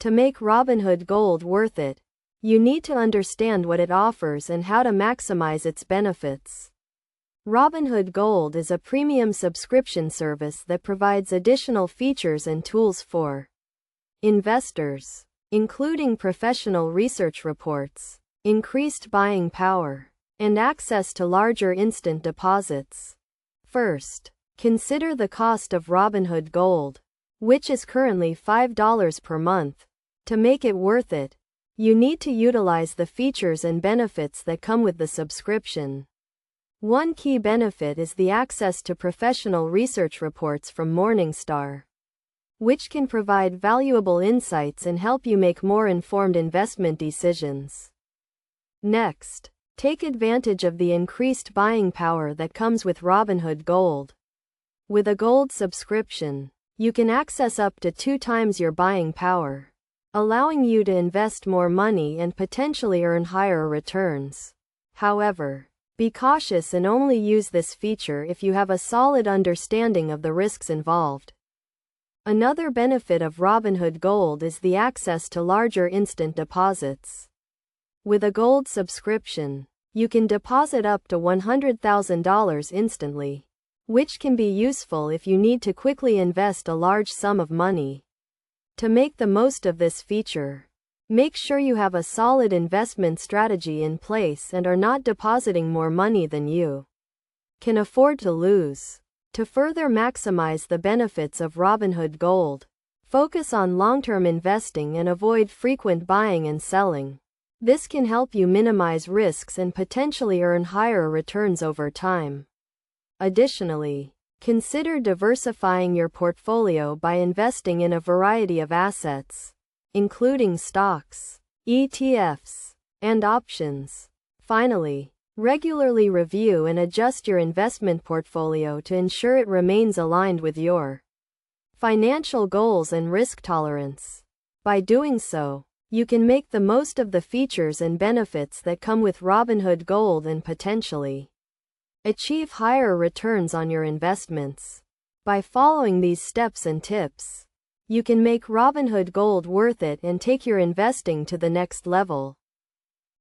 To make Robinhood Gold worth it, you need to understand what it offers and how to maximize its benefits. Robinhood Gold is a premium subscription service that provides additional features and tools for investors, including professional research reports, increased buying power, and access to larger instant deposits. First, consider the cost of Robinhood Gold, which is currently $5 per month. To make it worth it, you need to utilize the features and benefits that come with the subscription. One key benefit is the access to professional research reports from Morningstar, which can provide valuable insights and help you make more informed investment decisions. Next, take advantage of the increased buying power that comes with Robinhood Gold. With a Gold subscription, you can access up to 2 times your buying power, allowing you to invest more money and potentially earn higher returns. However, be cautious and only use this feature if you have a solid understanding of the risks involved. Another benefit of Robinhood Gold is the access to larger instant deposits. With a Gold subscription, you can deposit up to $100,000 instantly, which can be useful if you need to quickly invest a large sum of money. To make the most of this feature, make sure you have a solid investment strategy in place and are not depositing more money than you can afford to lose. To further maximize the benefits of Robinhood Gold, focus on long-term investing and avoid frequent buying and selling. This can help you minimize risks and potentially earn higher returns over time. Additionally, consider diversifying your portfolio by investing in a variety of assets, including stocks, ETFs, and options. Finally, regularly review and adjust your investment portfolio to ensure it remains aligned with your financial goals and risk tolerance. By doing so, you can make the most of the features and benefits that come with Robinhood Gold and potentially achieve higher returns on your investments. By following these steps and tips, you can make Robinhood Gold worth it and take your investing to the next level.